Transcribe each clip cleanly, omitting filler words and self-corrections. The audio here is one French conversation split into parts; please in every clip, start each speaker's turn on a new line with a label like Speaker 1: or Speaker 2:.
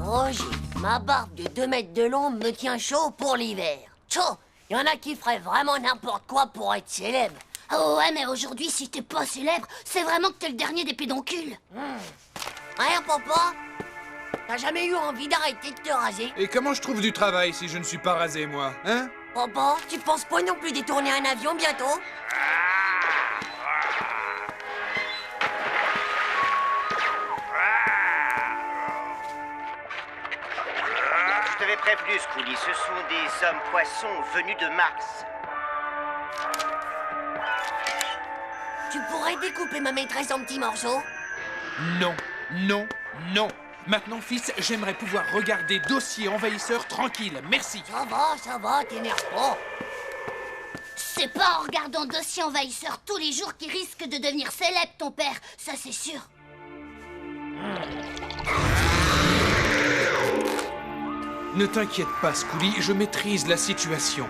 Speaker 1: Roger, ma barbe de 2 mètres de long me tient chaud pour l'hiver. Chaud, il y en a qui feraient vraiment n'importe quoi pour être célèbre.
Speaker 2: Oh ouais, mais aujourd'hui, si t'es pas célèbre, c'est vraiment que t'es le dernier des pédoncules.
Speaker 1: Rien, papa? T'as jamais eu envie d'arrêter de te raser?
Speaker 3: Et comment je trouve du travail si je ne suis pas rasé, moi, hein?
Speaker 1: Papa, tu penses pas non plus détourner un avion bientôt?
Speaker 4: Je t'avais prévenu, Scully, ce sont des hommes-poissons venus de Mars.
Speaker 1: Tu pourrais découper ma maîtresse en petits morceaux?
Speaker 3: Non, non, non. Maintenant, fils, j'aimerais pouvoir regarder Dossier envahisseur tranquille. Merci.
Speaker 1: Ça va, t'énerve pas.
Speaker 2: C'est pas en regardant Dossier envahisseur tous les jours qu'il risque de devenir célèbre, ton père. Ça, c'est sûr.
Speaker 3: Ne t'inquiète pas, Scully, je maîtrise la situation.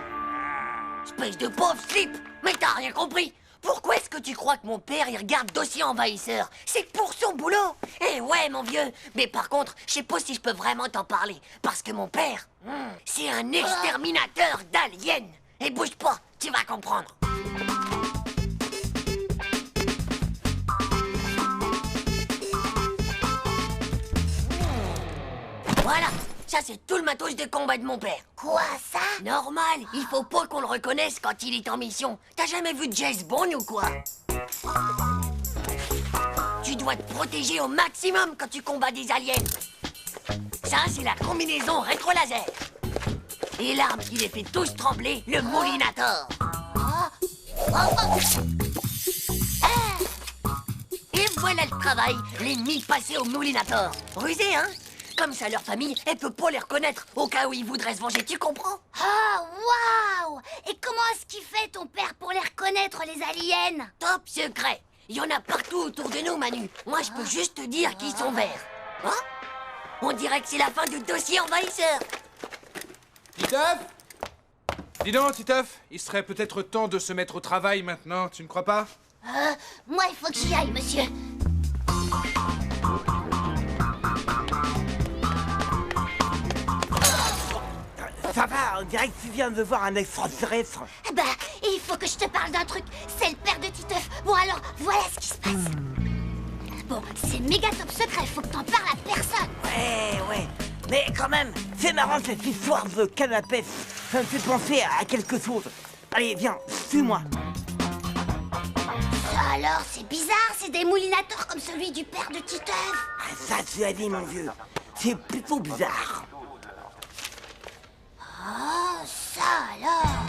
Speaker 1: Espèce de pauvre slip! Mais t'as rien compris! Pourquoi est-ce que tu crois que mon père, il regarde Dossier envahisseur? C'est pour son boulot! Eh ouais, mon vieux! Mais par contre, je sais pas si je peux vraiment t'en parler. Parce que mon père, c'est un exterminateur d'aliens! Et bouge pas, tu vas comprendre. Voilà! Ça, c'est tout le matos de combat de mon père.
Speaker 2: Quoi, ça?
Speaker 1: Normal, il faut pas qu'on le reconnaisse quand il est en mission. T'as jamais vu James Bond ou quoi? Tu dois te protéger au maximum quand tu combats des aliens. Ça, c'est la combinaison rétro-laser. Et l'arme qui les fait tous trembler, le Moulinator. Et voilà le travail, l'ennemi passé au Moulinator. Rusé, hein? Comme ça, leur famille, elle peut pas les reconnaître au cas où ils voudraient se venger, tu comprends?
Speaker 2: Oh, waouh! Et comment est-ce qu'il fait, ton père, pour les reconnaître, les aliens?
Speaker 1: Top secret. Il y en a partout autour de nous, Manu. Moi, je peux juste te dire qu'ils sont verts. Hein? On dirait que c'est la fin du Dossier envahisseur.
Speaker 3: Titeuf? Dis donc, Titeuf, il serait peut-être temps de se mettre au travail maintenant, tu ne crois pas?
Speaker 2: Moi, il faut que j'y aille, monsieur.
Speaker 4: Ça va, on dirait que tu viens de voir un extraterrestre.
Speaker 2: Bah, il faut que je te parle d'un truc. C'est le père de Titeuf. Bon, alors, voilà ce qui se passe. Bon, c'est méga top secret. Faut que t'en parles à personne.
Speaker 4: Ouais. Mais quand même, c'est marrant cette histoire de canapé. Ça me fait penser à quelque chose. Allez, viens, suis-moi.
Speaker 2: Alors, c'est bizarre, c'est des moulinateurs comme celui du père de Titeuf.
Speaker 4: Ah, ça, tu as dit, mon vieux. C'est plutôt bizarre.
Speaker 2: Oh, ça alors.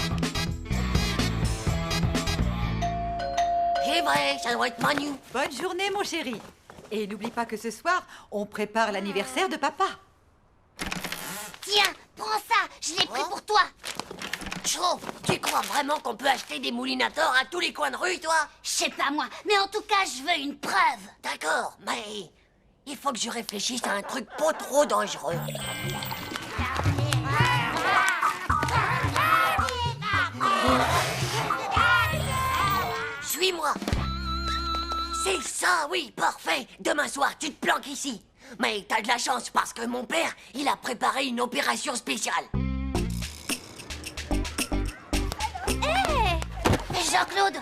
Speaker 1: C'est vrai, ça doit être Manu.
Speaker 5: Bonne journée, mon chéri. Et n'oublie pas que ce soir, on prépare l'anniversaire de papa.
Speaker 2: Tiens, prends ça, je l'ai pris pour toi.
Speaker 1: Chaud, tu crois vraiment qu'on peut acheter des Moulinators à tous les coins de rue, toi?
Speaker 2: Je sais pas moi, mais en tout cas, je veux une preuve.
Speaker 1: D'accord, mais il faut que je réfléchisse à un truc pas trop dangereux. Suis-moi. C'est ça, oui, parfait. Demain soir, tu te planques ici. Mais t'as de la chance parce que mon père, il a préparé une opération spéciale.
Speaker 2: Jean-Claude,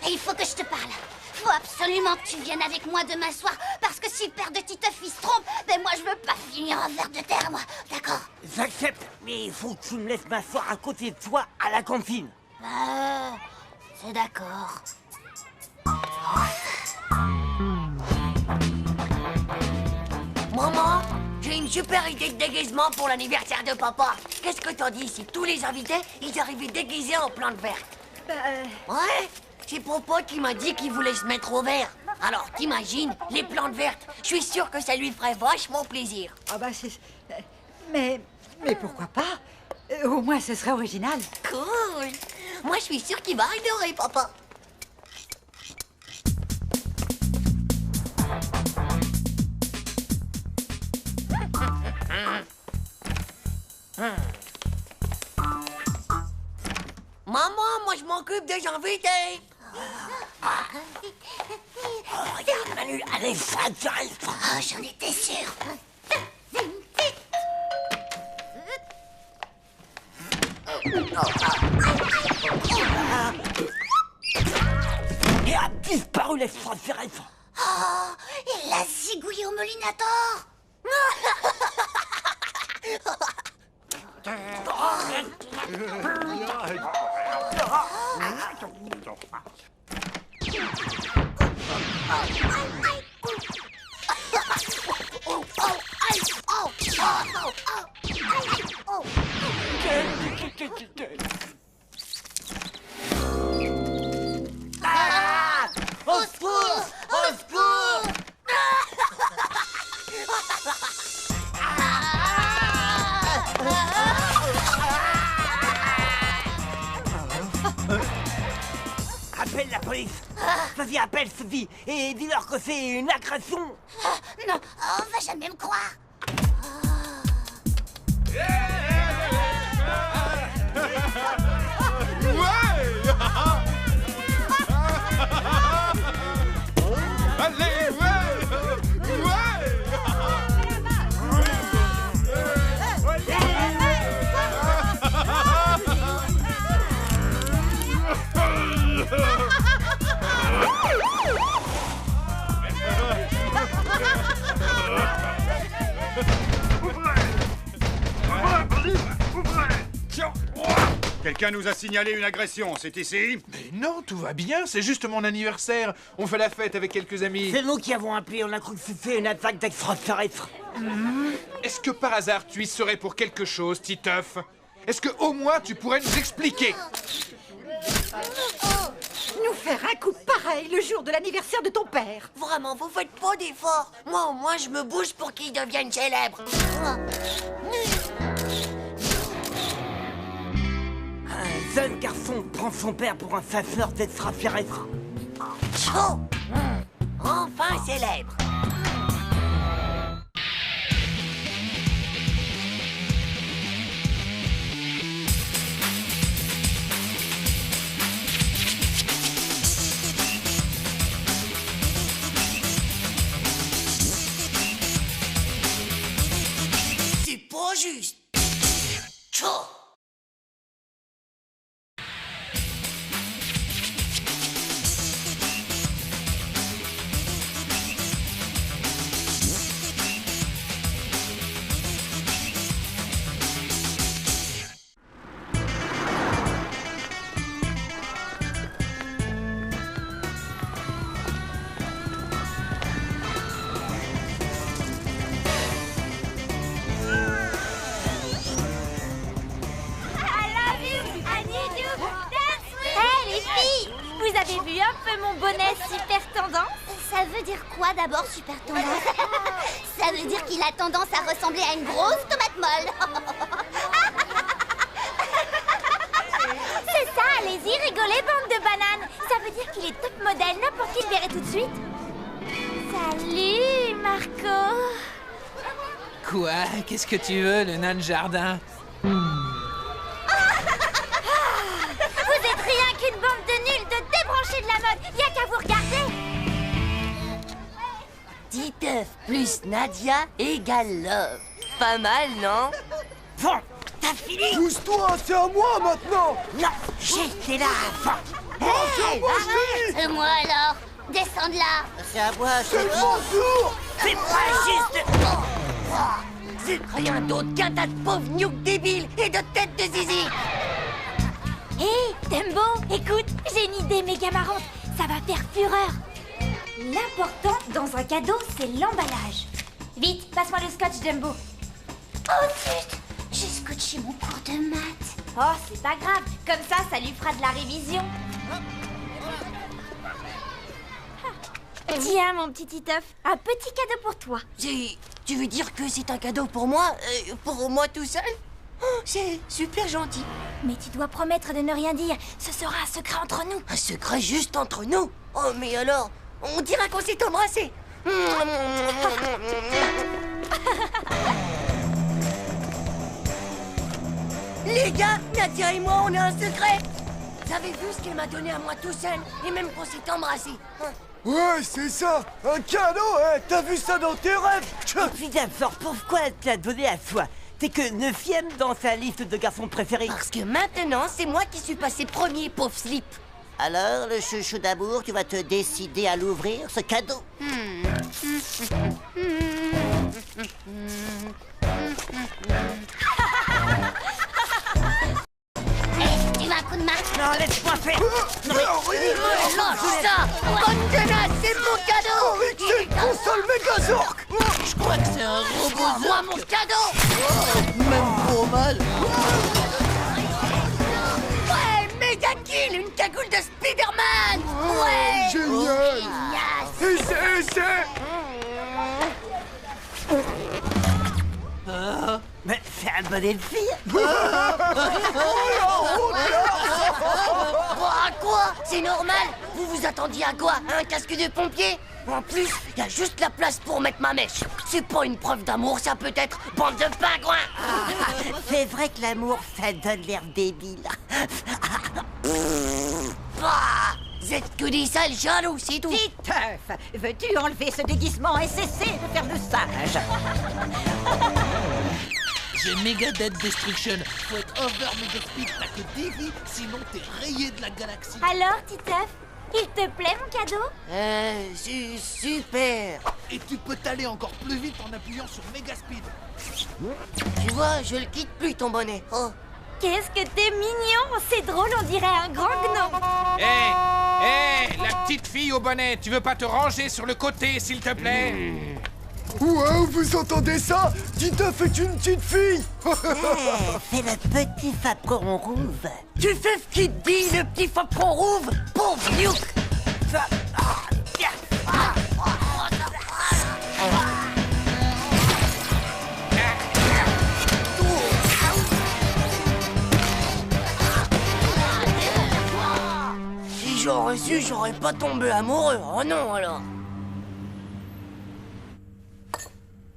Speaker 2: il faut que je te parle. Faut absolument que tu viennes avec moi demain soir, parce que si le père de Titeuf il se trompe, ben moi je veux pas finir en verre de terre, moi. D'accord?
Speaker 4: J'accepte, mais il faut que tu me laisses m'asseoir à côté de toi à la cantine.
Speaker 2: C'est d'accord.
Speaker 1: Maman, j'ai une super idée de déguisement pour l'anniversaire de papa. Qu'est-ce que t'en dis si tous les invités, ils arrivaient déguisés en plantes vertes? Ouais, c'est Popo qui m'a dit qu'il voulait se mettre au vert. Alors, t'imagines, les plantes vertes, je suis sûre que ça lui ferait vachement plaisir.
Speaker 5: Ah bah c'est... Mais pourquoi pas? Au moins, ce serait original.
Speaker 1: Cool. Moi, je suis sûre qu'il va adorer, papa. Maman, moi, je m'occupe des invités.
Speaker 4: Regarde, Manu, allez, ça,
Speaker 2: Oh, j'en étais sûre.
Speaker 4: Et a disparu l'extraterrestre.
Speaker 2: Oh, il l'a zigouillé au molinator.
Speaker 4: Au secours! Au secours! Appelle la police! Vas-y, appelle Sophie et dis-leur que c'est une agression!
Speaker 2: Non, on va jamais me croire.
Speaker 3: Allez,
Speaker 6: Quelqu'un nous a signalé une agression, c'est ici?
Speaker 3: Mais non, tout va bien, c'est juste mon anniversaire. On fait la fête avec quelques amis.
Speaker 4: C'est nous qui avons appelé, on a cru que c'était une attaque d'extraterrestres.
Speaker 3: Est-ce que par hasard tu y serais pour quelque chose, Titeuf? Est-ce que au moins tu pourrais nous expliquer?
Speaker 5: Nous faire un coup pareil le jour de l'anniversaire de ton père.
Speaker 1: Vraiment, vous faites pas d'efforts. Moi, au moins, je me bouge pour qu'il devienne célèbre.
Speaker 4: Un jeune garçon prend son père pour un chasseur d'extraterrestres.
Speaker 1: Chaud. Enfin célèbre. C'est pas juste. Chaud.
Speaker 2: Vous avez vu un peu mon bonnet super tendance? Ça veut dire quoi d'abord super tendance? Ça veut dire qu'il a tendance à ressembler à une grosse tomate molle. C'est ça, allez-y, rigolez, bande de bananes. Ça veut dire qu'il est top modèle, n'importe qui le verrait tout de suite. Salut, Marco.
Speaker 7: Quoi? Qu'est-ce que tu veux, le nain de jardin?
Speaker 2: Vous êtes rien qu'une bande de nuls, de débranchés de la mode. Y'a qu'à vous regarder.
Speaker 1: Titeuf plus Nadia égale love. Pas mal, non?
Speaker 4: Bon, t'as fini?
Speaker 8: Pousse-toi, c'est à moi maintenant.
Speaker 4: Non, j'étais là avant.
Speaker 2: Hey, arrête. Moi alors, descends de là.
Speaker 1: C'est à moi,
Speaker 8: C'est mon tour.
Speaker 4: C'est pas juste.
Speaker 1: C'est rien d'autre qu'un tas de pauvres nuques débiles et de têtes de zizi.
Speaker 2: Hé, Dumbo, écoute, j'ai une idée méga marrante. Ça va faire fureur. L'important dans un cadeau, c'est l'emballage. Vite, passe-moi le scotch, Dumbo. Oh zut, j'ai scotché mon cours de maths. Oh, c'est pas grave, comme ça lui fera de la révision. Tiens, mon petit Titeuf, un petit cadeau pour toi.
Speaker 1: Tu veux dire que c'est un cadeau pour moi? Pour moi tout seul? Oh, c'est super gentil.
Speaker 2: Mais tu dois promettre de ne rien dire. Ce sera un secret entre nous.
Speaker 1: Un secret juste entre nous? Oh, mais alors, on dira qu'on s'est embrassés. Les gars, Nadia et moi, on a un secret. Vous avez vu ce qu'elle m'a donné à moi tout seul? Et même qu'on s'est embrassés.
Speaker 8: Ouais, c'est ça. Un cadeau, hein. T'as vu ça dans tes rêves?
Speaker 4: Puis d'abord, pourquoi elle te l'a donné à toi? t'es que 9e dans sa liste de garçons préférés.
Speaker 1: Parce que maintenant, c'est moi qui suis passé premier, pauvre slip.
Speaker 9: Alors, le chouchou d'amour, tu vas te décider à l'ouvrir, ce cadeau?
Speaker 2: Tu veux un coup de main?
Speaker 4: Non, laisse-moi faire. Non, mais...
Speaker 1: Lâche ça! Bonne tenace, c'est mon cadeau!
Speaker 8: C'est le console Megazork.
Speaker 7: Je crois que c'est un robot.
Speaker 1: Moi, mon cadeau!
Speaker 7: Même trop mal.
Speaker 1: Ouais, méga kill! Une cagoule de Spider-Man! Ouais!
Speaker 8: Génial. Et c'est...
Speaker 4: Mais c'est un bon elfie.
Speaker 1: À quoi? C'est normal? Vous vous attendiez à quoi? À un casque de pompier? En plus, il y a juste la place pour mettre ma mèche. C'est pas une preuve d'amour, ça peut être, bande de pingouins!
Speaker 9: C'est vrai que l'amour, ça donne l'air débile.
Speaker 1: Bah, vous êtes que des sales jaloux, c'est tout!
Speaker 5: Titeuf, veux-tu enlever ce déguisement et cesser de faire le sage?
Speaker 7: J'ai Mega Dead Destruction. Faut être over Mega Speed, t'as que 10 vies, sinon t'es rayé de la galaxie.
Speaker 2: Alors, Titeuf, il te plaît mon cadeau?
Speaker 1: Super!
Speaker 7: Et tu peux t'aller encore plus vite en appuyant sur Mega Speed.
Speaker 1: Tu vois, je le quitte plus ton bonnet. Oh.
Speaker 2: Qu'est-ce que t'es mignon! C'est drôle, on dirait un grand gnome.
Speaker 3: Hé, la petite fille au bonnet, tu veux pas te ranger sur le côté, s'il te plaît?
Speaker 8: Wow, vous entendez ça? Titeuf est une petite fille.
Speaker 9: C'est le petit fapron rouge.
Speaker 1: Tu sais ce qu'il dit, le petit fapron rouge? Pauvre Luke! Si j'aurais su, j'aurais pas tombé amoureux. Oh non, alors.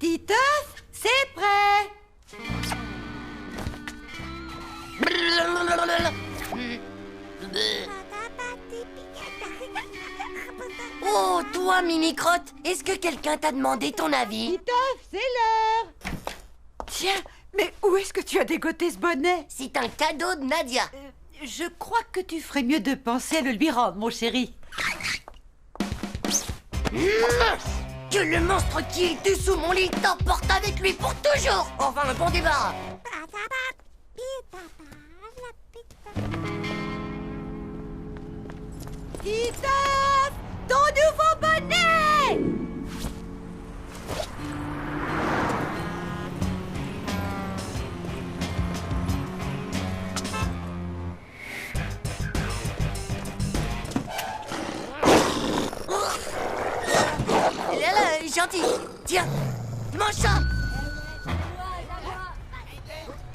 Speaker 5: Titeuf, c'est prêt.
Speaker 1: Oh, toi, mini-crotte, est-ce que quelqu'un t'a demandé ton avis?
Speaker 5: Titeuf, c'est l'heure. Tiens, mais où est-ce que tu as dégoté ce bonnet?
Speaker 1: C'est un cadeau de Nadia.
Speaker 5: Je crois que tu ferais mieux de penser à le lui rendre, mon chéri.
Speaker 1: Que le monstre qui est dessous mon lit t'emporte avec lui pour toujours. Enfin, un bon débarras.
Speaker 5: Titeuf, ton nouveau bonnet!
Speaker 1: Là, gentil. Tiens, mange ça.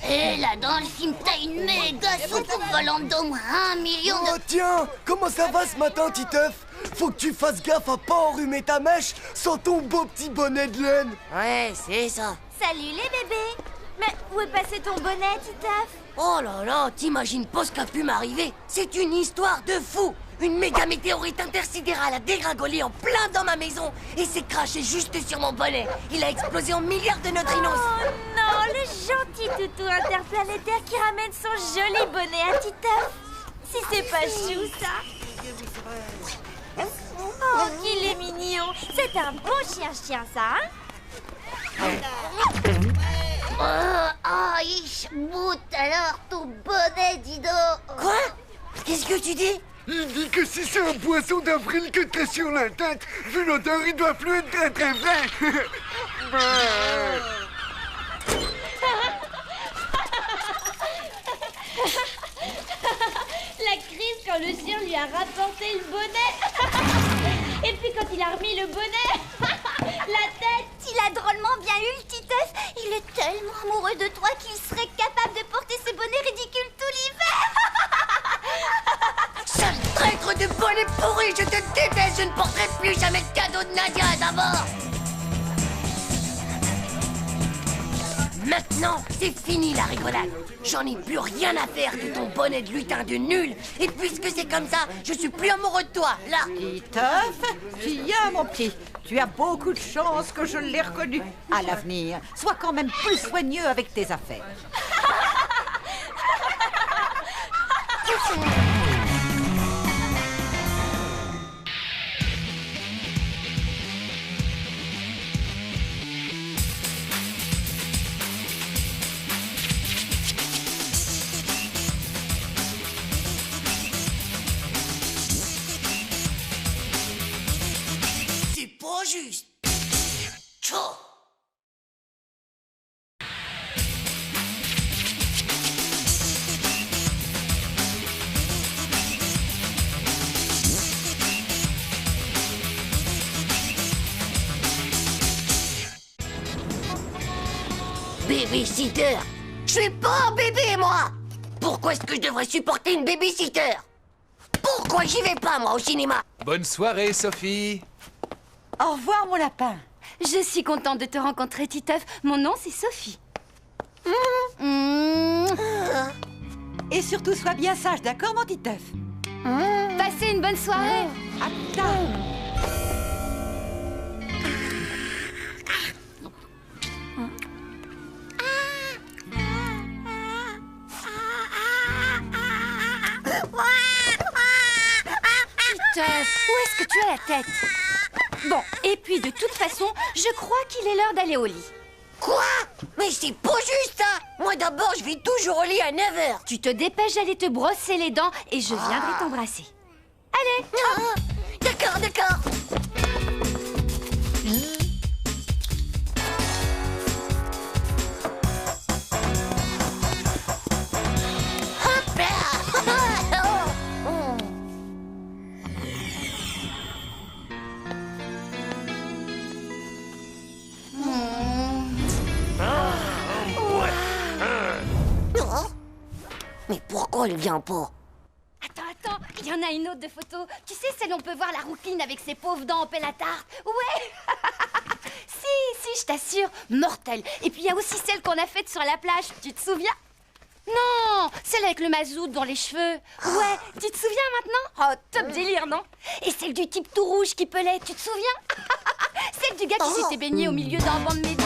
Speaker 2: Et là, dans le film, t'as une méga soucoupe volante d'au moins 1 million
Speaker 8: Oh tiens, comment ça va ce matin, Titeuf? Faut que tu fasses gaffe à pas enrhumer ta mèche sans ton beau petit bonnet de laine.
Speaker 1: Ouais, c'est ça.
Speaker 2: Salut les bébés! Mais où est passé ton bonnet, Titeuf?
Speaker 1: Oh là là, t'imagines pas ce qui a pu m'arriver? C'est une histoire de fou. Une méga météorite intersidérale a dégringolé en plein dans ma maison et s'est craché juste sur mon bonnet. Il a explosé en milliards de neutrinos.
Speaker 2: Oh non, le gentil toutou interplanétaire qui ramène son joli bonnet à Titeuf. Si c'est pas chou, ça. Oh, qu'il est mignon. C'est un beau chien-chien, ça, hein? Ich bout alors ton bonnet, dis donc.
Speaker 1: Quoi? Qu'est-ce que tu dis?
Speaker 8: Il dit que si c'est un poisson d'avril que t'as sur la tête, vu l'odeur, il doit plus être très très vrai.
Speaker 2: La crise quand le chien lui a rapporté le bonnet. Et puis quand il a remis le bonnet, la tête. Il a drôlement bien eu le Titeuf. Il est tellement amoureux de toi qu'il serait capable de porter ce bonnet ridicule tout l'hiver.
Speaker 1: Sale traître de bonnet pourri, je te déteste, je ne porterai plus jamais de cadeau de Nadia d'abord. Maintenant, c'est fini la rigolade. J'en ai plus rien à faire de ton bonnet de lutin de nul. Et puisque c'est comme ça, je suis plus amoureux de toi, là.
Speaker 5: Titeuf, viens mon petit. Tu as beaucoup de chance que je l'ai reconnu. À l'avenir, sois quand même plus soigneux avec tes affaires.
Speaker 1: C'est pas juste. Tchou. Babysitter. Je suis pas un bébé, moi. Pourquoi est-ce que je devrais supporter une babysitter? Pourquoi j'y vais pas, moi, au cinéma?
Speaker 3: Bonne soirée, Sophie.
Speaker 5: Au revoir, mon lapin.
Speaker 2: Je suis contente de te rencontrer, Titeuf. Mon nom, c'est Sophie.
Speaker 5: Et surtout, sois bien sage, d'accord, mon Titeuf?
Speaker 2: Passez une bonne soirée.
Speaker 5: À plus tard.
Speaker 2: Titeuf, où est-ce que tu as la tête? Bon, et puis de toute façon, je crois qu'il est l'heure d'aller au lit.
Speaker 1: Quoi? Mais c'est pas juste, ça. Moi, d'abord, je vais toujours au lit à 9h.
Speaker 2: Tu te dépêches d'aller te brosser les dents et je viendrai t'embrasser. Allez.
Speaker 1: D'accord, d'accord. Hop là. Oh. Mais pourquoi il vient pas?
Speaker 2: Attends, il y en a une autre de photo. Tu sais, celle où on peut voir la rouquine avec ses pauvres dents en pelle à tarte. Ouais. Si, je t'assure, mortelle. Et puis il y a aussi celle qu'on a faite sur la plage, tu te souviens? Non, celle avec le mazout dans les cheveux. Ouais, tu te souviens maintenant? Oh, top délire, non? Et celle du type tout rouge qui pelait, tu te souviens? Celle du gars qui s'était baigné au milieu d'un banc de méduses.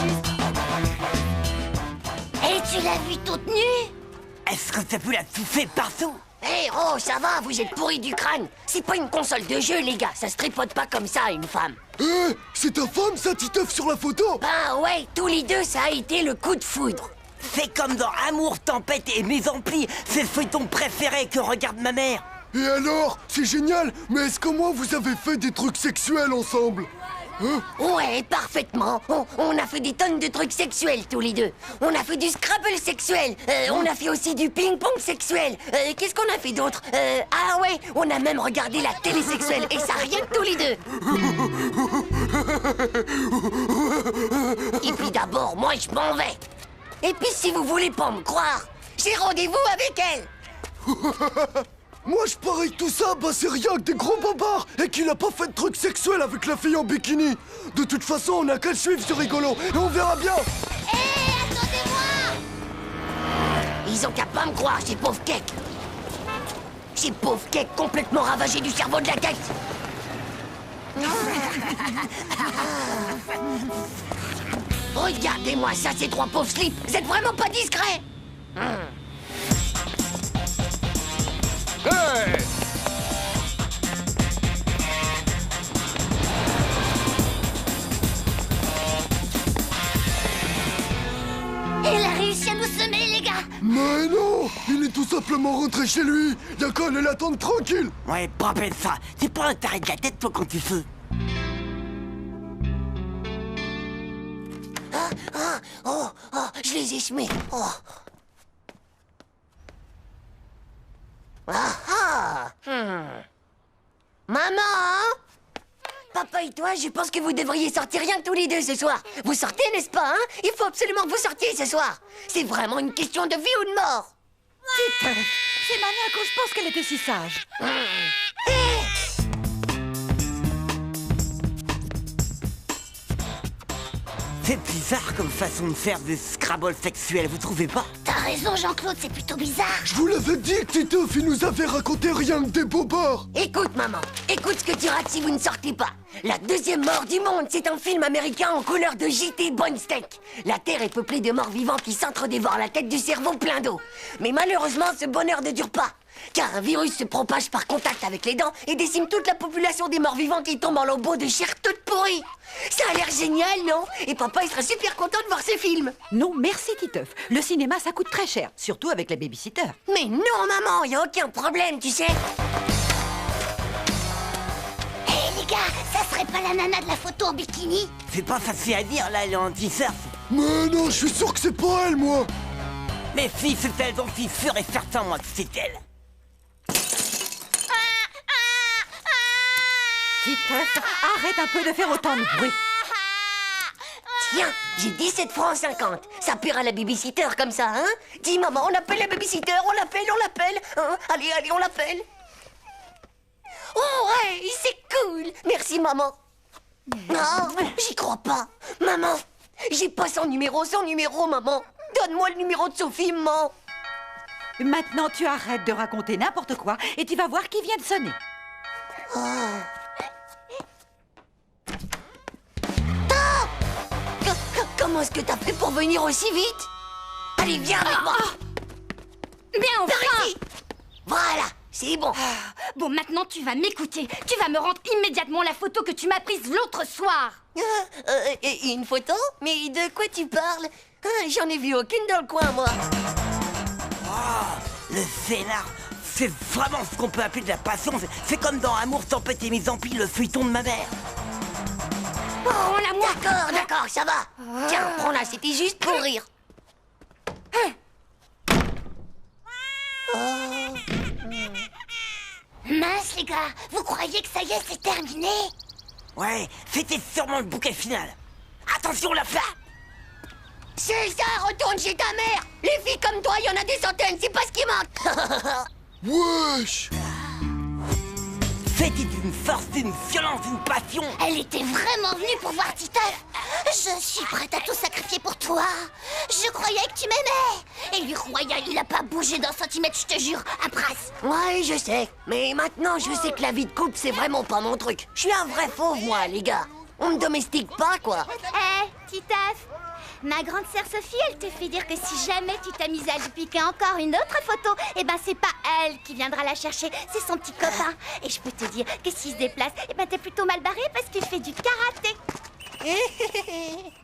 Speaker 1: Et tu l'as vue toute nue?
Speaker 4: Est-ce que ça peut la touffer partout?
Speaker 1: Hé, oh, ça va, vous êtes pourris du crâne. C'est pas une console de jeu, les gars. Ça se tripote pas comme ça, une femme.
Speaker 8: C'est ta femme, ça, Titeuf, sur la photo?
Speaker 1: Ben ouais, tous les deux, ça a été le coup de foudre.
Speaker 4: C'est comme dans Amour, Tempête et Mise en Pli. C'est le feuilleton préféré que regarde ma mère.
Speaker 8: Et alors? C'est génial, mais est-ce que moi, vous avez fait des trucs sexuels ensemble?
Speaker 1: Ouais, parfaitement. On a fait des tonnes de trucs sexuels, tous les deux. On a fait du Scrabble sexuel. On a fait aussi du ping-pong sexuel. Qu'est-ce qu'on a fait d'autre? Ah ouais, on a même regardé la télé sexuelle. Et ça, rien que tous les deux. Et puis d'abord, moi, je m'en vais. Et puis si vous voulez pas me croire, j'ai rendez-vous avec elle.
Speaker 8: Moi, je parie que tout ça, bah c'est rien que des gros bobards et qu'il a pas fait de trucs sexuels avec la fille en bikini. De toute façon, on a qu'à le suivre, ce rigolo, et on verra bien.
Speaker 1: Hé, attendez-moi! Ils ont qu'à pas me croire, ces pauvres cakes. Ces pauvres cakes complètement ravagés du cerveau de la tête. Regardez-moi ça, ces trois pauvres slips. Vous êtes vraiment pas discrets.
Speaker 3: Hey!
Speaker 1: Elle a réussi à nous semer, les gars.
Speaker 8: Mais non, il est tout simplement rentré chez lui. Y'a qu'à aller l'attendre tranquille.
Speaker 4: Ouais, pas peine ça. C'est pas un taré de la tête, toi, quand tu fais.
Speaker 1: Oh, je les ai semés. Oh. Maman! Papa et toi, je pense que vous devriez sortir rien que tous les deux ce soir. Vous sortez, n'est-ce pas, hein? Il faut absolument que vous sortiez ce soir. C'est vraiment une question de vie ou de mort.
Speaker 5: Titeuf, c'est maintenant que je pense qu'elle était si sage.
Speaker 4: C'est bizarre comme façon de faire des Scrabble sexuels, vous trouvez pas?
Speaker 1: T'as
Speaker 2: T'as raison, Jean-Claude, c'est plutôt bizarre.
Speaker 8: Je vous l'avais dit que Titeuf, il nous avait raconté rien que des bobards.
Speaker 1: Écoute, maman, écoute ce que tu rates si vous ne sortez pas. La deuxième mort du monde, c'est un film américain en couleur de JT Bonsteak. La Terre est peuplée de morts vivants qui s'entre-dévorent la tête du cerveau plein d'eau. Mais malheureusement, ce bonheur ne dure pas. Car un virus se propage par contact avec les dents et décime toute la population des morts vivants qui tombent en lambeaux de chair toute pourrie. Ça a l'air génial, non? Et papa, il sera super content de voir ce film.
Speaker 5: Non, merci Titeuf. Le cinéma, ça coûte très cher, surtout avec les babysitters.
Speaker 1: Mais non, maman, y a aucun problème, tu sais.
Speaker 2: Hé, les gars, ça serait pas la nana de la photo en bikini?
Speaker 4: C'est pas facile à dire, là, elle est en t-shirt.
Speaker 8: Mais non, je suis sûr que c'est pas elle, moi.
Speaker 4: Mais si, c'est elle, donc je suis sûr et certain, moi, que c'est elle.
Speaker 5: Titeuf, arrête un peu de faire autant de bruit.
Speaker 1: Tiens, j'ai 17 francs 50. Ça paiera la babysitter comme ça, hein? Dis, maman, on appelle la babysitter, on l'appelle, hein? Allez, on l'appelle. Oh, ouais, c'est cool. Merci, maman. Non, j'y crois pas. Maman, j'ai pas son numéro, maman. Donne-moi le numéro de Sophie, maman.
Speaker 5: Maintenant, tu arrêtes de raconter n'importe quoi et tu vas voir qui vient de sonner.
Speaker 1: Comment est-ce que t'as fait pour venir aussi vite? Allez, viens avec moi.
Speaker 2: Mais
Speaker 1: Par
Speaker 2: enfin!
Speaker 1: ici. Voilà, c'est bon.
Speaker 2: Bon, maintenant, tu vas m'écouter. Tu vas me rendre immédiatement la photo que tu m'as prise l'autre soir.
Speaker 1: Et une photo? Mais de quoi tu parles? J'en ai vu aucune dans le coin, moi.
Speaker 4: Le scénar, c'est vraiment ce qu'on peut appeler de la passion. C'est comme dans Amour, tempête et mise en pile, le feuilleton de ma mère.
Speaker 1: Oh, d'accord, ça va. Tiens, prends-la, c'était juste pour rire.
Speaker 2: Mince, les gars, vous croyez que ça y est, c'est terminé?
Speaker 4: Ouais, c'était sûrement le bouquet final. Attention, la flamme!
Speaker 1: C'est ça, retourne chez ta mère. Les filles comme toi, il y en a des centaines, c'est pas ce qui manque.
Speaker 8: Wesh.
Speaker 4: C'était d'une force, d'une violence, d'une passion.
Speaker 2: Elle était vraiment venue pour voir Titeuf. Je suis prête à tout sacrifier pour toi. Je croyais que tu m'aimais. Et lui royal, il a pas bougé d'un centimètre, je te jure, à Brasse.
Speaker 1: Ouais, je sais. Mais maintenant, je sais que la vie de couple, c'est vraiment pas mon truc. Je suis un vrai fauve, moi, les gars. On me domestique pas, quoi.
Speaker 2: Hé, Titeuf, ma grande sœur Sophie, elle te fait dire que si jamais tu t'amuses à lui piquer encore une autre photo, eh ben c'est pas elle qui viendra la chercher, c'est son petit copain. Et je peux te dire que s'il se déplace, eh ben t'es plutôt mal barré parce qu'il fait du karaté.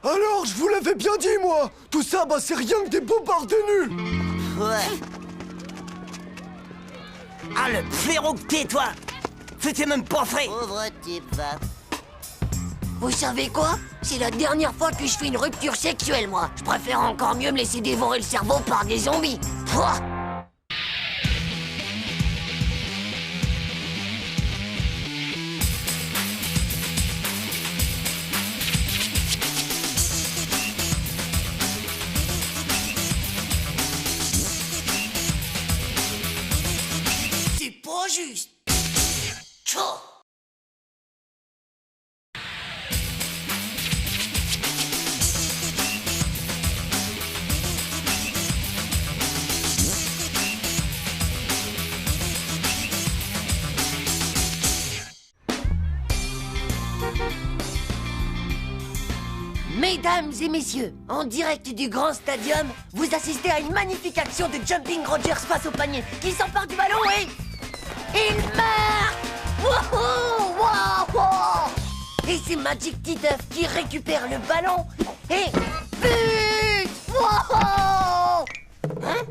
Speaker 8: Alors, je vous l'avais bien dit, moi. Tout ça, bah, c'est rien que des bobards de nuls.
Speaker 4: Ouais. Ah, le blaireau que t'es, toi! C'était même pas frais!
Speaker 9: Pauvre type, va.
Speaker 1: Vous savez quoi? C'est la dernière fois que je fais une rupture sexuelle, moi. Je préfère encore mieux me laisser dévorer le cerveau par des zombies. Pouah. C'est pas juste. Tchou. Mesdames et messieurs, en direct du grand stadium, vous assistez à une magnifique action de Jumping Rogers face au panier, qui s'empare du ballon et... il meurt. Wouhou, wouhou. Et c'est Magic Titeuf qui récupère le ballon et... but. Wouhou. Hein?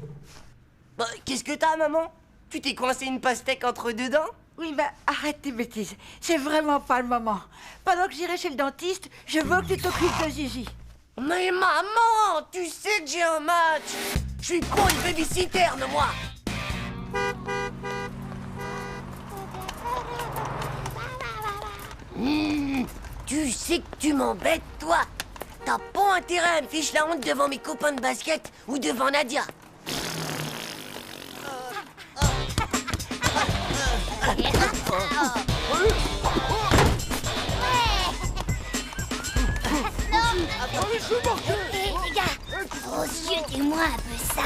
Speaker 1: Bah, qu'est-ce que t'as, maman? Tu t'es coincé une pastèque entre deux dents?
Speaker 5: Oui, bah arrête tes bêtises. C'est vraiment pas le moment. Pendant que j'irai chez le dentiste, je veux que tu t'occupes de Zizi.
Speaker 1: Mais maman, tu sais que j'ai un match. Je suis pas une babysitter, moi. Tu sais que tu m'embêtes, toi. T'as pas intérêt à me ficher la honte devant mes copains de basket ou devant Nadia.
Speaker 2: Les gars, Gros yeux, dis-moi un peu ça.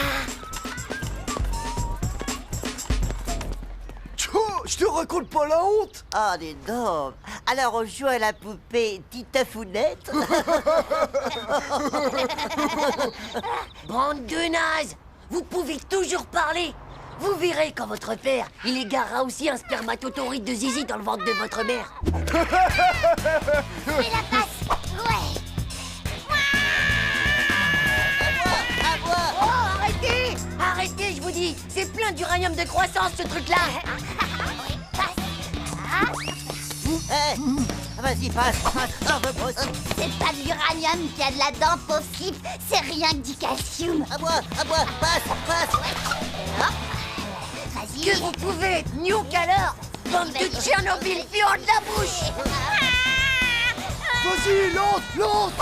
Speaker 8: Je te raconte pas la honte.
Speaker 9: Oh, dis donc. Alors on joue à la poupée Titefounette.
Speaker 1: Bande de nazes! Vous pouvez toujours parler! Vous verrez quand votre père, il égarera aussi un spermatotoride de zizi dans le ventre de votre mère.
Speaker 2: Fais la passe. Ouais.
Speaker 9: À moi.
Speaker 1: Oh, arrêtez! Arrêtez, je vous dis! C'est plein d'uranium de croissance, ce truc-là!
Speaker 9: Eh, vas-y, passe. J'en veux pas aussi.
Speaker 2: C'est pas de l'uranium qu'il y a de là-dedans, pauvre slip. C'est rien que du calcium.
Speaker 9: À moi, passe.
Speaker 2: Vas-y.
Speaker 1: Que vous pouvez être nuque alors! Bande de Tchernobyl, fiant de la bouche!
Speaker 8: Vas-y, lance.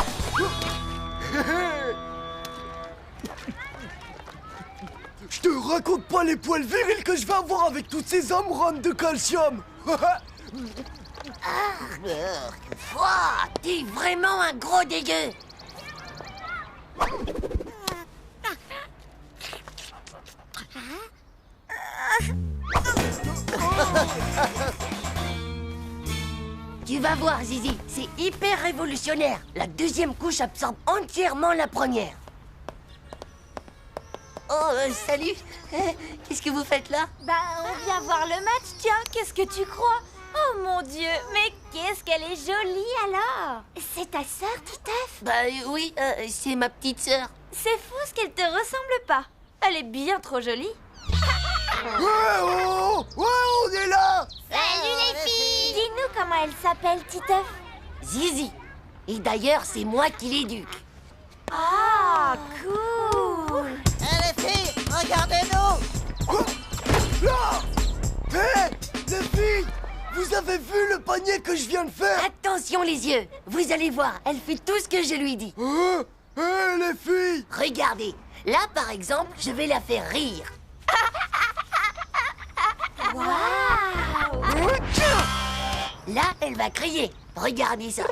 Speaker 8: Je te raconte pas les poils virils que je vais avoir avec toutes ces amranes de calcium.
Speaker 1: Ouah, t'es vraiment un gros dégueu! Tu vas voir, Zizi, c'est hyper révolutionnaire. La deuxième couche absorbe entièrement la première. Oh, salut. Qu'est-ce que vous faites là?
Speaker 2: Bah, on vient voir le match, tiens. Qu'est-ce que tu crois? Oh mon Dieu, mais qu'est-ce qu'elle est jolie alors! C'est ta sœur, Titeuf?
Speaker 1: Bah oui, c'est ma petite sœur.
Speaker 2: C'est fou ce qu'elle te ressemble pas. Elle est bien trop jolie.
Speaker 8: Ouais, on est là.
Speaker 2: Salut les filles! Dis-nous comment elle s'appelle, Titeuf.
Speaker 1: Zizi. Et d'ailleurs, c'est moi qui l'éduque.
Speaker 2: Ah, cool!
Speaker 9: Eh, les filles, regardez-nous.
Speaker 8: Là. Hé, les filles, vous avez vu le panier que je viens de faire?
Speaker 1: Attention les yeux. Vous allez voir, elle fait tout ce que je lui dis.
Speaker 8: Hé, les filles.
Speaker 1: Regardez. Là, par exemple, je vais la faire rire.
Speaker 2: Waouh!
Speaker 1: Là, elle va crier. Regardez ça.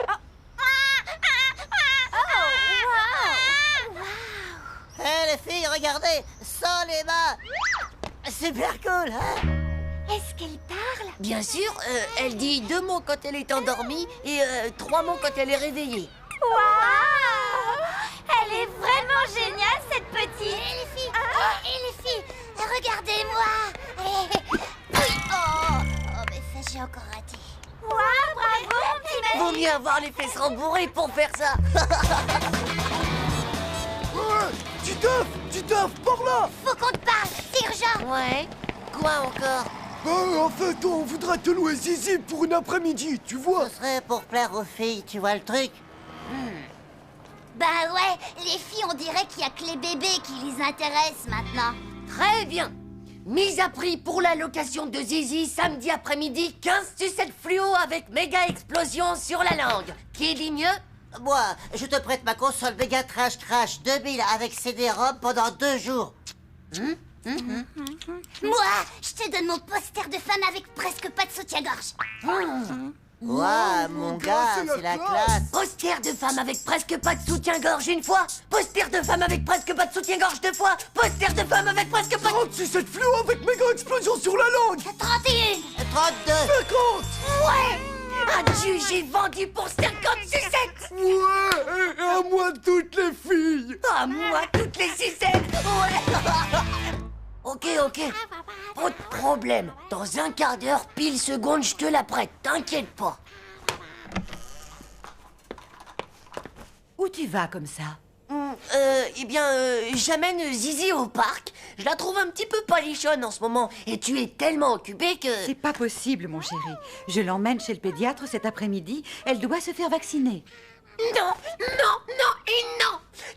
Speaker 9: Eh, les filles, regardez, sans les mains. Super cool, hein?
Speaker 2: Est-ce qu'elle parle?
Speaker 1: Bien sûr, elle dit 2 mots quand elle est endormie et 3 mots quand elle est réveillée.
Speaker 2: Waouh! Elle est vraiment géniale, cette petite! Et les filles, regardez-moi! Oh, mais ça, j'ai encore raté. Waouh, bravo, mon petit mec!
Speaker 1: Vaut mieux avoir les fesses rembourrées pour faire ça.
Speaker 8: Titeuf, par là.
Speaker 2: Faut qu'on te parle, c'est urgent!
Speaker 1: Ouais. Quoi encore?
Speaker 8: En fait, on voudrait te louer Zizi pour une après-midi, tu vois.
Speaker 9: Ce serait pour plaire aux filles, tu vois le truc?
Speaker 2: Bah ouais, les filles, on dirait qu'il y a que les bébés qui les intéressent maintenant.
Speaker 1: Très bien. Mise à prix pour la location de Zizi samedi après-midi, 15 sucettes fluo avec méga explosion sur la langue. Qui dit mieux?
Speaker 9: Moi, je te prête ma console Mega Trash Crash 2000 avec CD-ROM pendant 2 jours.
Speaker 2: Moi, je te donne mon poster de femme avec presque pas de soutien-gorge.
Speaker 9: Ouah, mon gars, c'est la classe.
Speaker 1: Poster de femme avec presque pas de soutien-gorge une fois. Poster de femme avec presque pas de soutien-gorge 2 fois. Poster de femme avec presque pas de...
Speaker 8: 36 cette fluo avec méga explosion sur la langue.
Speaker 2: 31!
Speaker 9: 32.
Speaker 8: 50.
Speaker 1: Ouais. Adieu, j'ai vendu pour 50 sucettes.
Speaker 8: Ouais, et à moi toutes les filles.
Speaker 1: À moi, toutes les sucettes. Ouais. Ok. Pas de problème. Dans un quart d'heure, pile seconde, je te la prête. T'inquiète pas.
Speaker 5: Où tu vas comme ça?
Speaker 1: J'amène Zizi au parc. Je la trouve un petit peu palichonne en ce moment. Et tu es tellement occupé que...
Speaker 5: C'est pas possible, mon chéri. Je l'emmène chez le pédiatre cet après-midi. Elle doit se faire vacciner.
Speaker 1: Non.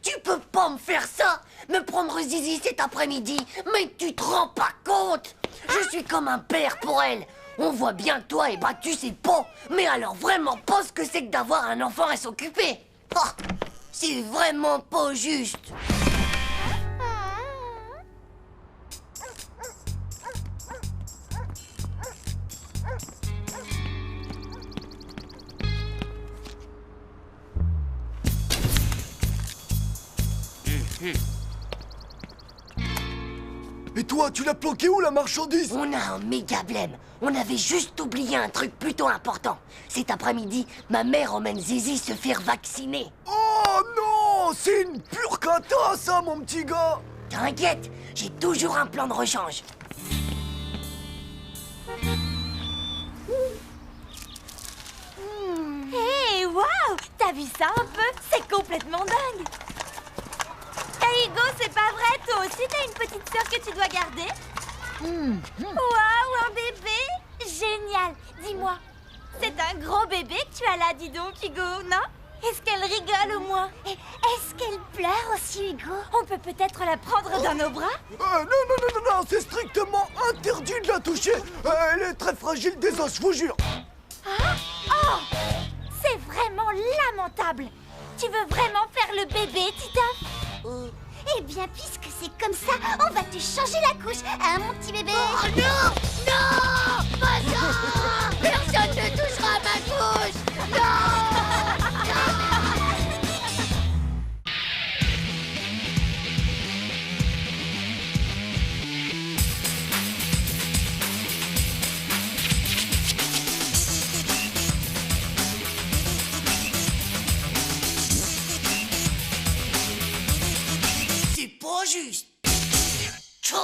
Speaker 1: Tu peux pas me faire ça. Me prendre Zizi cet après-midi. Mais tu te rends pas compte. Je suis comme un père pour elle. On voit bien que toi, tu sais pas. Mais alors vraiment pas ce que c'est que d'avoir un enfant à s'occuper. Oh, c'est vraiment pas juste.
Speaker 8: Et toi, tu l'as planqué où, la marchandise?
Speaker 1: On a un méga blême. On avait juste oublié un truc plutôt important. Cet après-midi, ma mère emmène Zizi se faire vacciner.
Speaker 8: Oh non! C'est une pure cata, ça, mon petit gars!
Speaker 1: T'inquiète, j'ai toujours un plan de rechange.
Speaker 2: Hé, waouh! T'as vu ça un peu? C'est complètement dingue! Hey Hugo, c'est pas vrai, toi aussi t'as une petite sœur que tu dois garder? Waouh, un bébé! Génial! Dis-moi, c'est un gros bébé que tu as là, dis donc, Hugo, non? Est-ce qu'elle rigole au moins? Et est-ce qu'elle pleure aussi, Hugo? On peut peut-être la prendre dans nos bras?
Speaker 8: Non, c'est strictement interdit de la toucher. Elle est très fragile des os, je vous jure.
Speaker 2: Hein? Oh! C'est vraiment lamentable! Tu veux vraiment faire le bébé, Titeuf? Eh bien, puisque c'est comme ça, on va te changer la couche, hein, mon petit bébé?
Speaker 1: Oh non! Non! Pas ça! Personne ne touchera à ma couche! Non! C'est pas juste! Tchou!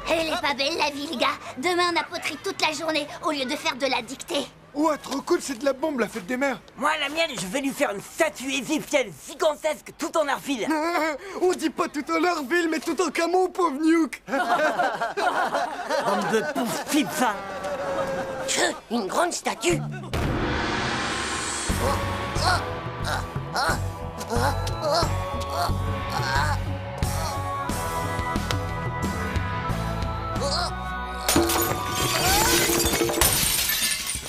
Speaker 2: Elle est pas belle la vie, les gars. Demain, on a poterie toute la journée au lieu de faire de la dictée.
Speaker 3: Ouais, trop cool, c'est de la bombe, la fête des mères.
Speaker 4: Moi, la mienne, je vais lui faire une statue égyptienne gigantesque tout en argile.
Speaker 8: On dit pas tout en Larville, mais tout en camo, pauvre Nuke.
Speaker 4: Bande de pauvres types, ça.
Speaker 1: Une grande statue.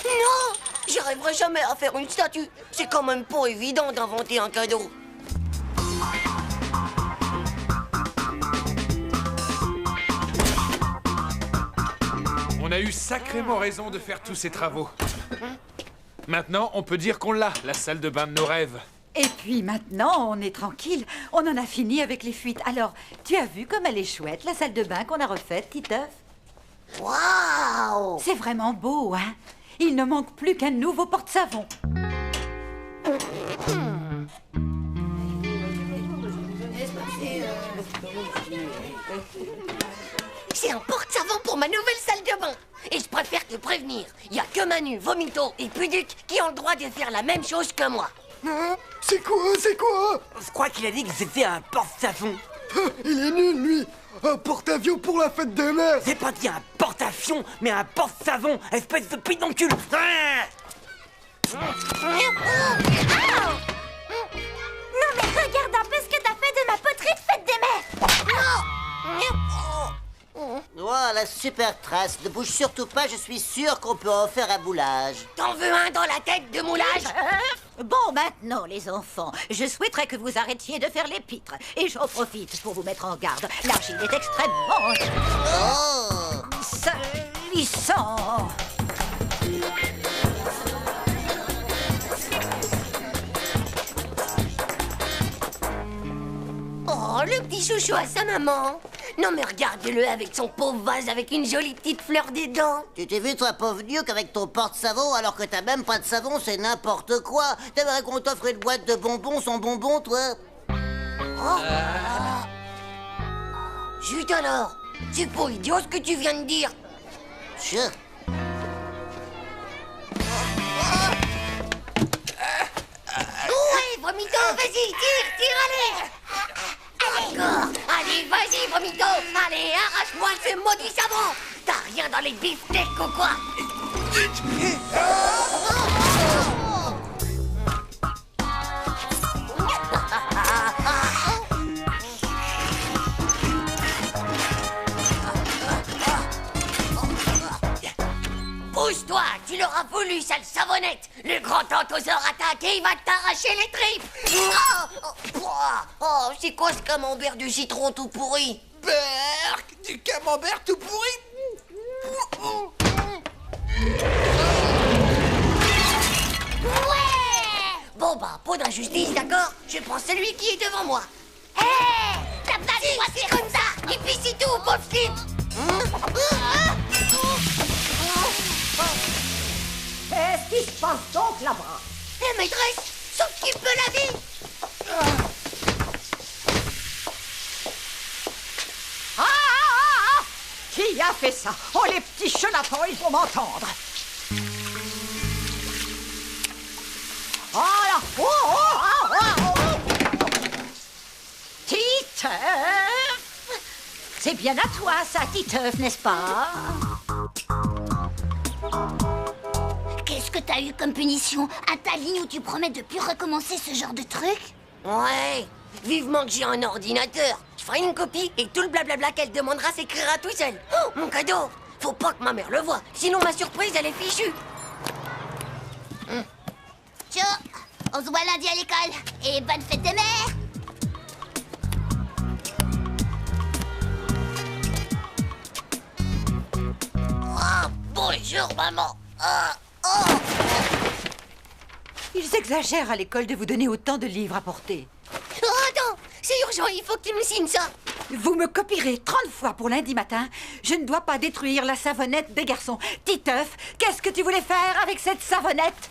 Speaker 1: Non! J'y arriverai jamais à faire une statue. C'est quand même pas évident d'inventer un cadeau.
Speaker 3: On a eu sacrément raison de faire tous ces travaux. Maintenant, on peut dire qu'on l'a, la salle de bain de nos rêves.
Speaker 5: Et puis maintenant, on est tranquille. On en a fini avec les fuites. Alors, tu as vu comme elle est chouette, la salle de bain qu'on a refaite, Titeuf?
Speaker 1: Waouh!
Speaker 5: C'est vraiment beau, hein? Il ne manque plus qu'un nouveau porte-savon.
Speaker 1: C'est un porte-savon pour ma nouvelle salle de bain. Et je préfère te prévenir. Il y a que Manu, Vomito et Puduc qui ont le droit de faire la même chose que moi.
Speaker 8: Hein? C'est quoi?
Speaker 4: Je crois qu'il a dit que c'était un porte-savon.
Speaker 8: Il est nul, lui. Un porte-avions pour la fête des mères.
Speaker 4: J'ai pas dit un porte-avions, mais un porte-savon, espèce de pédoncule.
Speaker 2: Non mais regarde un peu ce que t'as fait de ma poterie de fête des mères!
Speaker 9: Oh, la super trace. Ne bouge surtout pas, je suis sûr qu'on peut en faire un moulage.
Speaker 1: T'en veux un dans la tête de moulage?
Speaker 5: Bon, maintenant, les enfants, je souhaiterais que vous arrêtiez de faire les pitres. Et j'en profite pour vous mettre en garde. L'argile est extrêmement... salissant.
Speaker 1: Oh, le petit chouchou à sa maman. Non mais regarde-le avec son pauvre vase avec une jolie petite fleur dedans.
Speaker 9: Tu t'es vu, toi, pauvre Nuke, avec ton porte-savon, alors que t'as même pas de savon, c'est n'importe quoi. T'aimerais qu'on t'offre une boîte de bonbons sans bonbons, toi?
Speaker 1: Zut alors. C'est pas idiot ce que tu viens de dire.
Speaker 9: Chut.
Speaker 1: Ouais, Vomito, vas-y, tire, allez. Encore. Allez, vas-y, Vomito. Allez, arrache-moi ce maudit savon. T'as rien dans les beefsteaks ou quoi? Pousse-toi, tu l'auras voulu, sale savonnette. Le grand tantoseur attaque et il va t'arracher les tripes. Oh, c'est quoi ce camembert de citron tout pourri?
Speaker 7: Berk, du camembert tout pourri.
Speaker 1: Bon bah, pour d'injustice, d'accord? Je prends celui qui est devant moi.
Speaker 2: Hé, t'as pas le droit de faire
Speaker 1: comme ça. Et puis c'est tout, pauvre slip.
Speaker 5: Qu'est-ce qui se passe donc là-bas?
Speaker 1: Eh maîtresse, sauve qui peut la vie.
Speaker 5: Qui a fait ça? Oh, les petits chenapans, ils vont m'entendre. Oh là! Titeuf! C'est bien à toi, ça, Titeuf, n'est-ce pas?
Speaker 2: Qu'est-ce que t'as eu comme punition? À ta ligne où tu promets de plus recommencer ce genre de truc?
Speaker 1: Ouais, vivement que j'ai un ordinateur. Je ferai une copie et tout le blablabla qu'elle demandera s'écrira tout seul. Oh, mon cadeau! Faut pas que ma mère le voie, sinon ma surprise, elle est fichue.
Speaker 2: Tcho, on se voit lundi à l'école. Et bonne fête des mères!
Speaker 1: Oh, bonjour, maman.
Speaker 5: Ils exagèrent à l'école de vous donner autant de livres à porter.
Speaker 1: Oh, attends, c'est urgent, il faut que tu me signes ça.
Speaker 5: Vous me copierez 30 fois pour lundi matin. Je ne dois pas détruire la savonnette des garçons. Titeuf, qu'est-ce que tu voulais faire avec cette savonnette?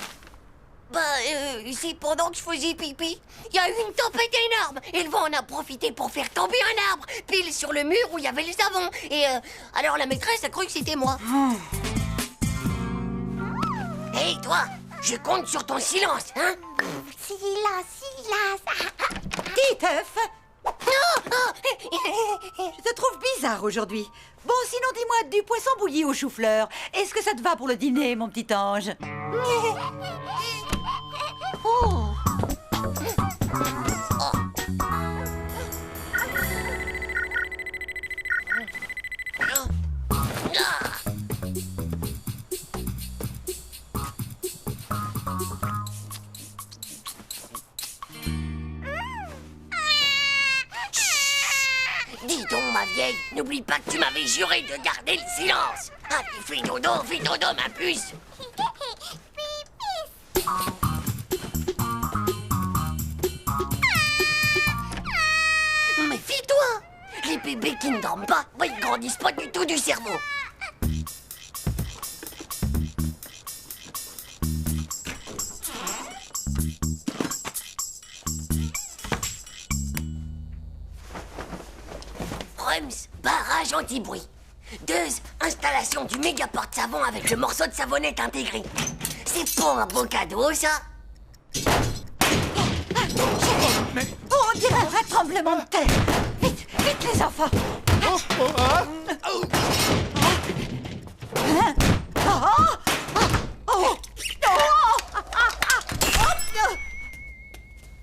Speaker 1: Bah, c'est pendant que je faisais pipi. Il y a eu une tempête énorme. Et le vent en a profité pour faire tomber un arbre, pile sur le mur où il y avait le savon. Et alors la maîtresse a cru que c'était moi. Hé, toi, je compte sur ton silence, hein?
Speaker 2: Silence.
Speaker 5: Titeuf! Je te trouve bizarre aujourd'hui. Bon, sinon dis-moi, du poisson bouilli au chou-fleur. Est-ce que ça te va pour le dîner, mon petit ange?
Speaker 1: Dis donc, ma vieille, n'oublie pas que tu m'avais juré de garder le silence. Ah, fais dodo, ma puce. Méfie-toi. Les bébés qui ne dorment pas, bah, ils grandissent pas du tout du cerveau. Barrage anti-bruit. 2. Installation du méga porte-savon avec le morceau de savonnette intégré. C'est pas un beau cadeau, ça?
Speaker 5: On dirait un vrai tremblement de terre. Vite, vite les enfants.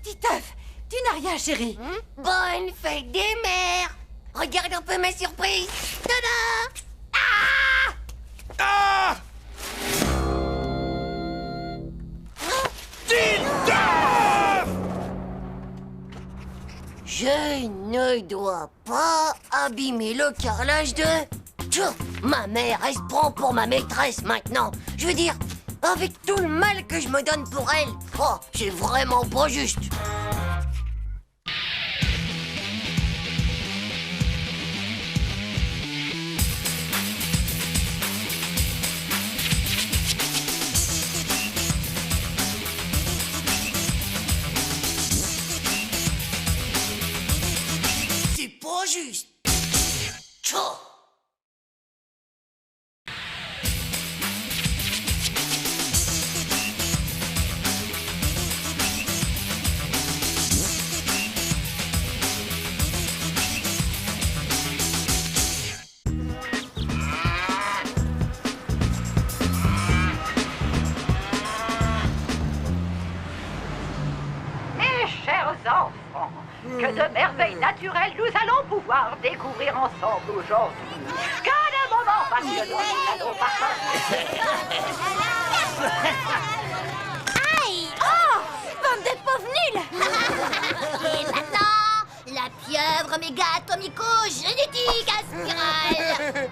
Speaker 5: Titeuf, tu n'as rien, chérie.
Speaker 1: Bonne fête des mères. Regarde un peu ma surprise. Tada! Je ne dois pas abîmer le carrelage de... Tchou, ma mère, elle se prend pour ma maîtresse maintenant. Je veux dire, avec tout le mal que je me donne pour elle, oh, c'est vraiment pas juste. Juste. Tchou.
Speaker 5: Mes chers enfants, que de merveilles naturelles nous allons pouvoir découvrir ensemble aujourd'hui. Qu'à un moment
Speaker 2: Aïe! Oh! Bande de pauvres nuls!
Speaker 10: Et maintenant, la pieuvre méga atomico-génétique à spirale.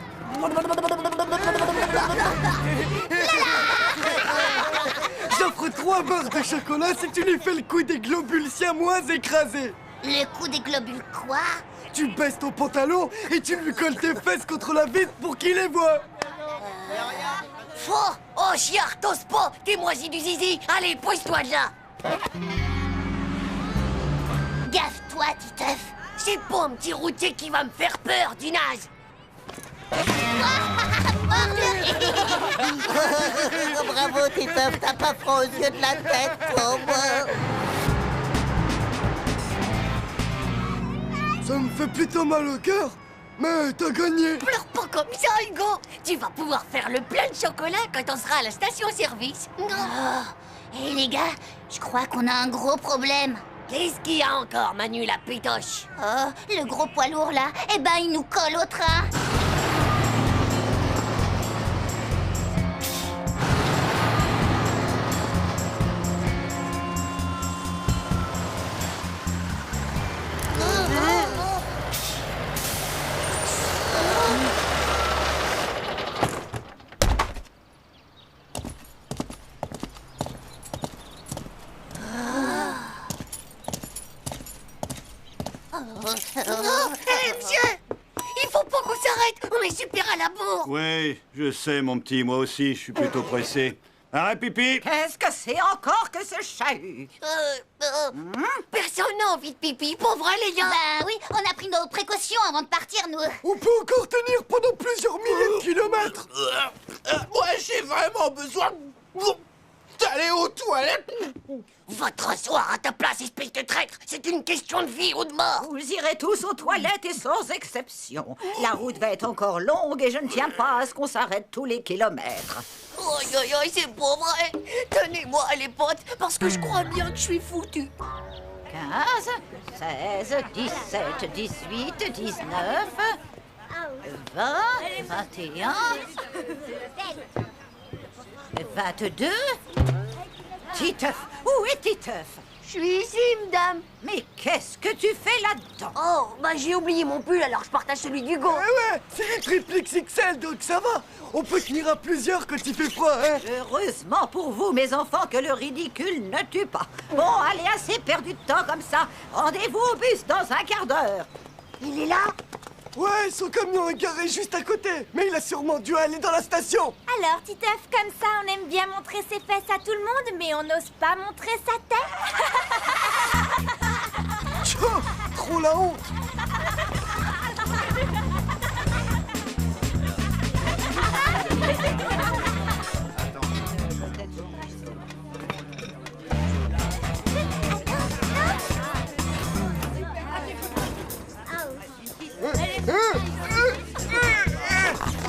Speaker 8: J'offre 3 barres de chocolat si tu lui fais le coup des globules siamois écrasés.
Speaker 10: Le coup des globules quoi?
Speaker 8: Tu baisses ton pantalon et tu lui colles tes fesses contre la vitre pour qu'il les voie.
Speaker 1: Faux! Oh, chiard, t'oses pas! T'es moisi du zizi! Allez, pousse-toi de là!
Speaker 10: Gaffe-toi, Titeuf.
Speaker 1: C'est pas un petit routier qui va me faire peur, du naze!
Speaker 9: Bravo, Titeuf, t'as pas froid aux yeux de la tête, toi, moi.
Speaker 8: Ça me fait plutôt mal au cœur, mais t'as gagné.
Speaker 1: Pleure pas comme ça, Hugo! Tu vas pouvoir faire le plein de chocolat quand on sera à la station-service.
Speaker 10: Oh. Et les gars, je crois qu'on a un gros problème.
Speaker 1: Qu'est-ce qu'il y a encore, Manu la pétoche?
Speaker 10: Oh, le gros poids lourd là, eh ben il nous colle au train.
Speaker 1: Hé, monsieur! Il faut pas qu'on s'arrête! On est super à la bourre!
Speaker 6: Oui, je sais, mon petit, moi aussi, je suis plutôt pressé. Arrête, pipi!
Speaker 5: Qu'est-ce que c'est encore que ce chahut?
Speaker 1: Personne n'a envie de pipi, pour vrai, les gars!
Speaker 10: Bah oui, on a pris nos précautions avant de partir, nous.
Speaker 8: On peut encore tenir pendant plusieurs milliers de kilomètres.
Speaker 7: Moi, j'ai vraiment besoin d'aller aux toilettes.
Speaker 1: Va te rasseoir à ta place, espèce de traître! C'est une question de vie ou de mort!
Speaker 5: Vous irez tous aux toilettes et sans exception. La route va être encore longue et je ne tiens pas à ce qu'on s'arrête tous les kilomètres.
Speaker 1: Aïe, aïe, aïe, c'est pas vrai! Tenez-moi, les potes, parce que je crois bien que je suis foutu!
Speaker 5: 15, 16, 17, 18, 19, 20, 21, 22... Titeuf, où est Titeuf?
Speaker 1: Je suis ici, madame!
Speaker 5: Mais qu'est-ce que tu fais là-dedans?
Speaker 1: Oh, bah j'ai oublié mon pull, alors je partage celui d'Hugo!
Speaker 8: Ouais, c'est du triple XXL, donc ça va. On peut tenir à plusieurs quand il fait froid, hein.
Speaker 5: Heureusement pour vous, mes enfants, que le ridicule ne tue pas. Bon, allez, assez perdu de temps comme ça. Rendez-vous au bus dans un quart d'heure.
Speaker 1: Il est là?
Speaker 8: Ouais, son camion est garé juste à côté. Mais il a sûrement dû aller dans la station.
Speaker 2: Alors, Titeuf, comme ça, on aime bien montrer ses fesses à tout le monde, mais on n'ose pas montrer sa tête.
Speaker 8: Tchou, trop la honte.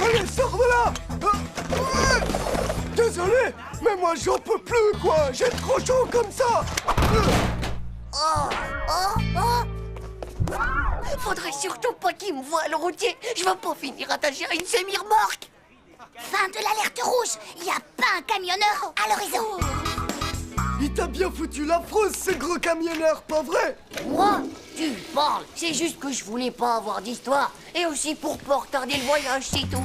Speaker 8: Allez, sors de là. Désolé, mais moi j'en peux plus, quoi. J'ai trop chaud comme ça.
Speaker 1: Faudrait surtout pas qu'il me voie, le routier. Je vais pas finir attaché à une semi-remorque.
Speaker 10: Fin de l'alerte rouge. Il n'y a pas un camionneur à l'horizon.
Speaker 8: Il t'a bien foutu la frousse, ce gros camionneur, pas vrai?
Speaker 1: Moi? Tu parles. C'est juste que je voulais pas avoir d'histoire. Et aussi pour pas retarder le voyage, c'est tout.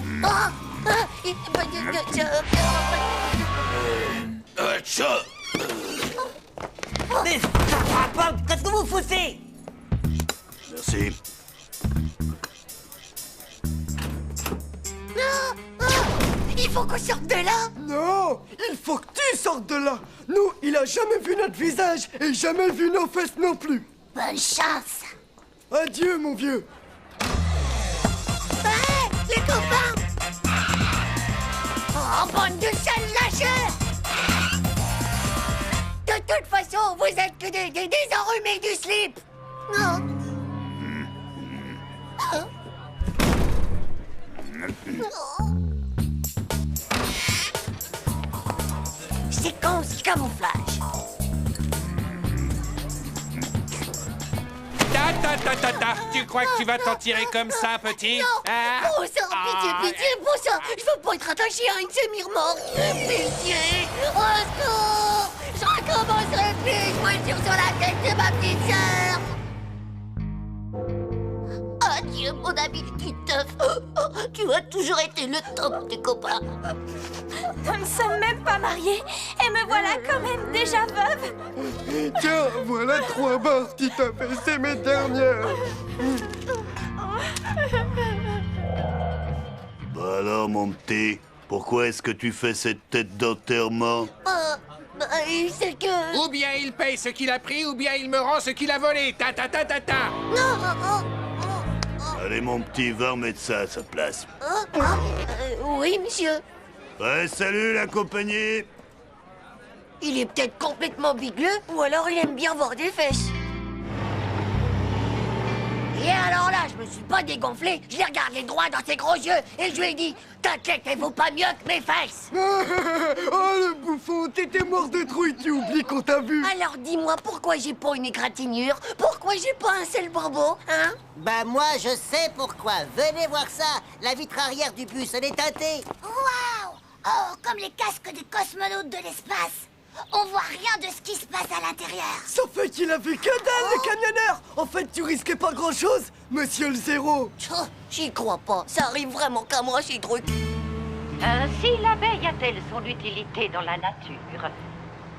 Speaker 4: Mais ça va pas. Qu'est-ce que vous foutez?
Speaker 6: Merci.
Speaker 1: Il faut qu'on sorte de là.
Speaker 8: Non, il faut que tu sortes de là. Nous, il a jamais vu notre visage et jamais vu nos fesses non plus.
Speaker 10: Bonne chance.
Speaker 8: Adieu, mon vieux.
Speaker 1: Hé, les copains. Oh, bande de sales lâcheurs. De toute façon, vous êtes que des enrhumés du slip. Non. Séquence camouflage.
Speaker 3: Ta ta Tu crois que tu vas t'en tirer comme ça, petit? Hein?
Speaker 1: Bon sang, pitié, bon sang, je veux pas être attaché à une semi-remorque. Pitié, au secours, je recommencerai plus, je suis sur la tête de ma petite sœur. Adieu, mon ami Titeuf. Tu as toujours été le top des copains.
Speaker 2: Nous ne sommes même pas mariés et me voilà quand même déjà veuve.
Speaker 8: Tiens, voilà 3 barres, Titeuf, et c'est mes dernières.
Speaker 6: Bah alors, mon petit, pourquoi est-ce que tu fais cette tête d'enterrement?
Speaker 1: C'est que...
Speaker 3: Ou bien il paye ce qu'il a pris, ou bien il me rend ce qu'il a volé.
Speaker 1: Non.
Speaker 6: Allez, mon petit, va remettre ça à sa place.
Speaker 1: Oui, monsieur.
Speaker 6: Ouais, salut, la compagnie.
Speaker 1: Il est peut-être complètement bigleux, ou alors il aime bien voir des fesses. Et alors là, je me suis pas dégonflé, je l'ai regardé droit dans ses gros yeux, et je lui ai dit, t'inquiète, elle vaut pas mieux que mes fesses.
Speaker 8: Oh, le bouffon, t'étais mort de trouille, tu oublies qu'on t'a vu.
Speaker 1: Alors dis-moi, pourquoi j'ai pas une égratignure? Pourquoi j'ai pas un seul bourbeau, hein?
Speaker 9: Bah moi, je sais pourquoi. Venez voir ça. La vitre arrière du bus, elle est teintée.
Speaker 10: Waouh! Oh, comme les casques des cosmonautes de l'espace. On voit rien de ce qui se passe à l'intérieur.
Speaker 8: Ça fait qu'il a vu que dalle, le camionneur. En fait, tu risquais pas grand-chose, monsieur le Zéro.
Speaker 1: J'y crois pas, ça arrive vraiment qu'à moi ces trucs.
Speaker 11: Ainsi l'abeille a-t-elle son utilité dans la nature?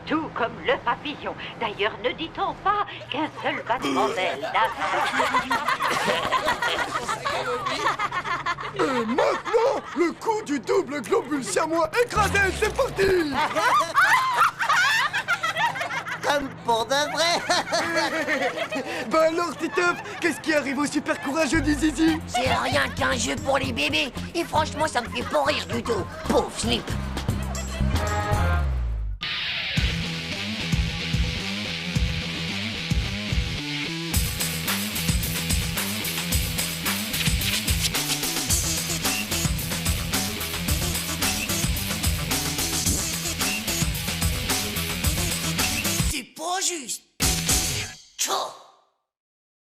Speaker 11: Tout comme le papillon. D'ailleurs, ne dit-on pas qu'un seul battement d'aile
Speaker 8: Et maintenant, le coup du double globule siamois écrasé, c'est parti.
Speaker 9: Comme pour de vrai.
Speaker 8: Bah alors, Titeuf, qu'est-ce qui arrive au super courageux du Zizi?
Speaker 1: C'est rien qu'un jeu pour les bébés, et franchement ça me fait pas rire du tout. Pauvre Slip. C'est pas juste.